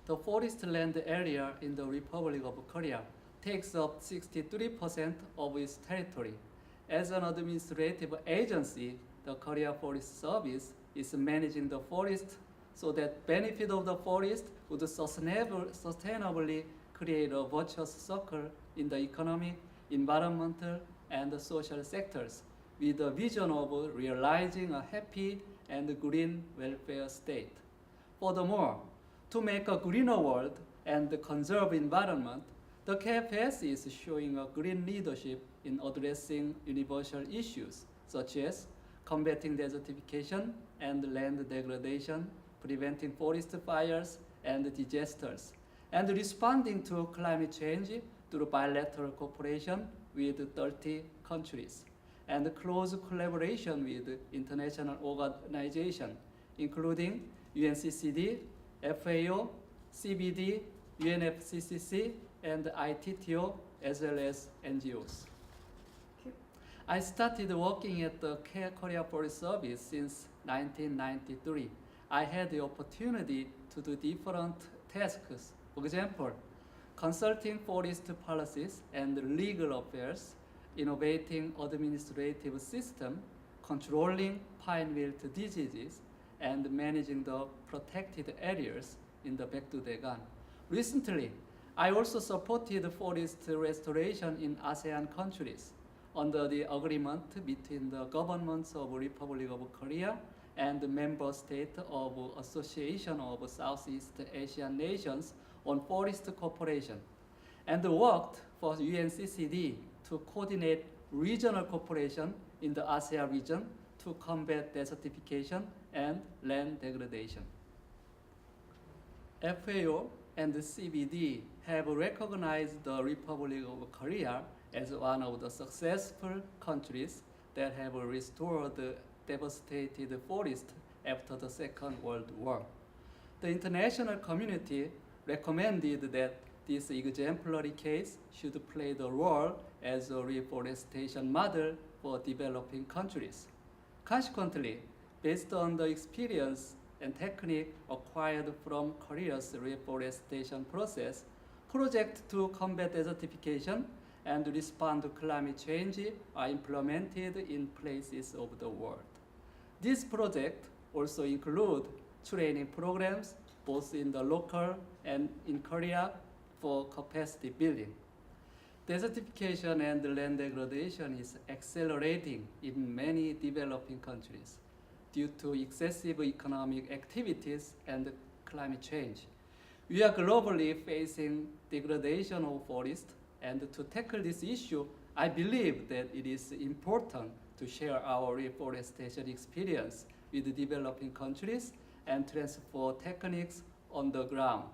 the forest land area in the Republic of Korea takes up 63% of its territory. As an administrative agency, the Korea Forest Service is managing the forest so that benefit of the forest would sustainably create a virtuous circle in the economic, environmental, and social sectors with the vision of realizing a happy and green welfare state. Furthermore, to make a greener world and conserve environment, the KFS is showing a green leadership in addressing universal issues such as combating desertification and land degradation, preventing forest fires and disasters, and responding to climate change through bilateral cooperation with 30 countries, and close collaboration with international organizations, including UNCCD, FAO, CBD, UNFCCC, and ITTO, as well as NGOs. I started working at the Korea Forest Service since 1993. I had the opportunity to do different tasks. For example, consulting forest policies and legal affairs, innovating administrative system, controlling pine wilt diseases, and managing the protected areas in the Baekdu-daegan. Recently, I also supported forest restoration in ASEAN countries under the agreement between the governments of the Republic of Korea and the member state of Association of Southeast Asian Nations on forest cooperation, and worked for UNCCD to coordinate regional cooperation in the ASEAN region to combat desertification and land degradation. FAO and the CBD have recognized the Republic of Korea as one of the successful countries that have restored the devastated forest after the Second World War. The international community recommended that this exemplary case should play the role as a reforestation model for developing countries. Consequently, based on the experience and technique acquired from Korea's reforestation process, projects to combat desertification and respond to climate change are implemented in places of the world. This project also include training programs both in the local and in Korea for capacity building. Desertification and land degradation is accelerating in many developing countries due to excessive economic activities and climate change. We are globally facing degradation of forests, and to tackle this issue, I believe that it is important to share our reforestation experience with developing countries and transfer techniques on the ground,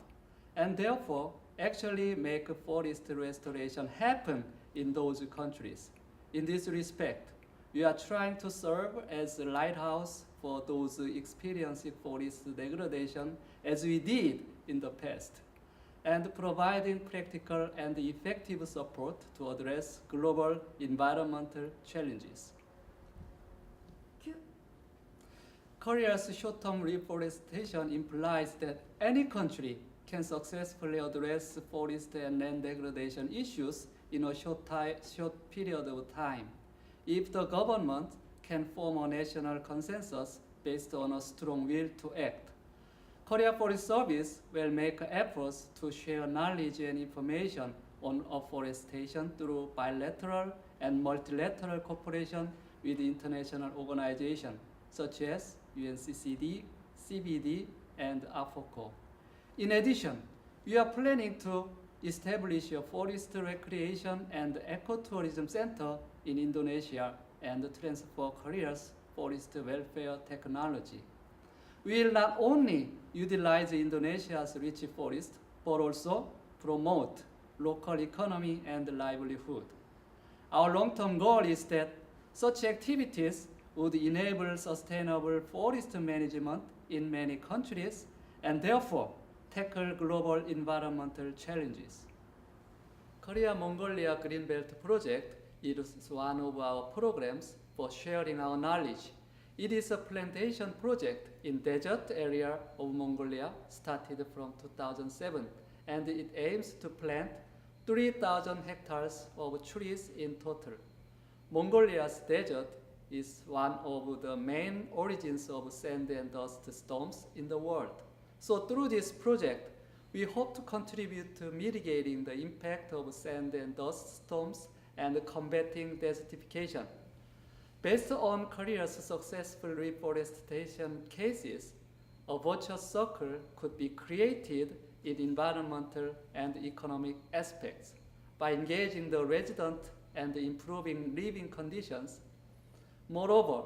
and therefore actually make forest restoration happen in those countries. In this respect, we are trying to serve as a lighthouse for those experiencing forest degradation as we did in the past, and providing practical and effective support to address global environmental challenges. Korea's short-term reforestation implies that any country can successfully address forest and land degradation issues in a short period of time if the government can form a national consensus based on a strong will to act. Korea Forest Service will make efforts to share knowledge and information on afforestation through bilateral and multilateral cooperation with international organizations such as UNCCD, CBD, and AFOCO. In addition, we are planning to establish a forest recreation and ecotourism center in Indonesia and transfer Korea's forest welfare technology. We will not only utilize Indonesia's rich forest, but also promote local economy and livelihood. Our long-term goal is that such activities would enable sustainable forest management in many countries and therefore tackle global environmental challenges. Korea-Mongolia Greenbelt Project is one of our programs for sharing our knowledge. It is a plantation project in desert area of Mongolia started from 2007, and it aims to plant 3,000 hectares of trees in total. Mongolia's desert is one of the main origins of sand and dust storms in the world. So through this project, we hope to contribute to mitigating the impact of sand and dust storms and combating desertification. Based on Korea's successful reforestation cases, a virtuous circle could be created in environmental and economic aspects by engaging the resident and improving living conditions. Moreover,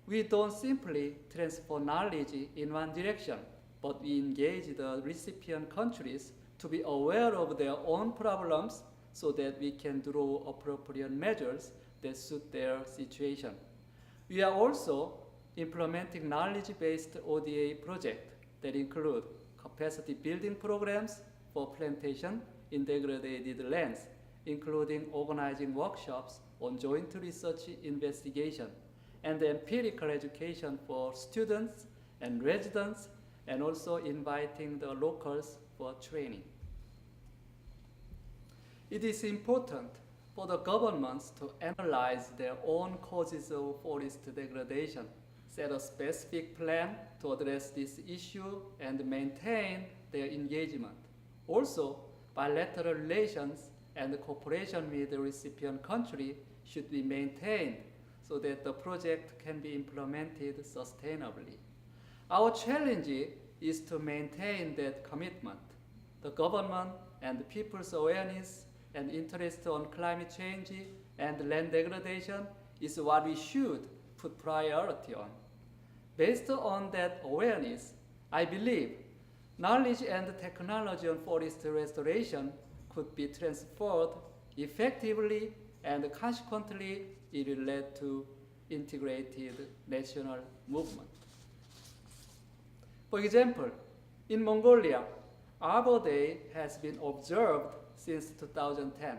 we don't simply transfer knowledge in one direction, but we engage the recipient countries to be aware of their own problems so that we can draw appropriate measures that suit their situation. We are also implementing knowledge-based ODA projects that include capacity building programs for plantation in degraded lands, including organizing workshops on joint research investigation, and empirical education for students and residents, and also inviting the locals for training. It is important for the governments to analyze their own causes of forest degradation, set a specific plan to address this issue, and maintain their engagement. Also, bilateral relations and cooperation with the recipient country should be maintained so that the project can be implemented sustainably. Our challenge is to maintain that commitment. The government and people's awareness and interest on climate change and land degradation is what we should put priority on. Based on that awareness, I believe knowledge and technology on forest restoration could be transferred effectively, and consequently it will lead to integrated national movement. For example, in Mongolia, Arbor Day has been observed since 2010.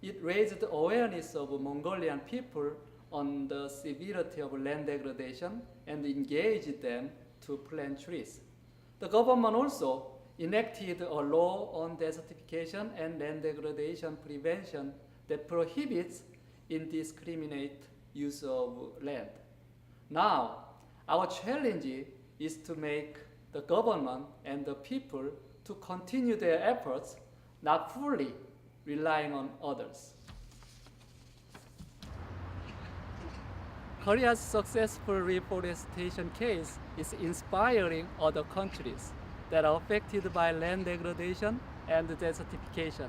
It raised awareness of Mongolian people on the severity of land degradation and engaged them to plant trees. The government also enacted a law on desertification and land degradation prevention that prohibits indiscriminate use of land. Now, our challenge is to make the government and the people to continue their efforts, not fully relying on others. Korea's successful reforestation case is inspiring other countries that are affected by land degradation and desertification.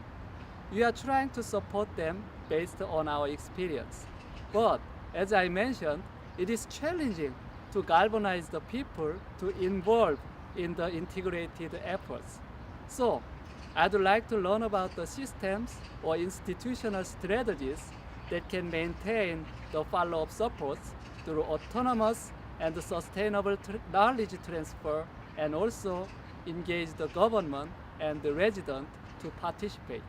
We are trying to support them based on our experience. But as I mentioned, it is challenging to galvanize the people to involve in the integrated efforts. So, I'd like to learn about the systems or institutional strategies that can maintain the follow-up supports through autonomous and sustainable knowledge transfer, and also engage the government and the resident to participate.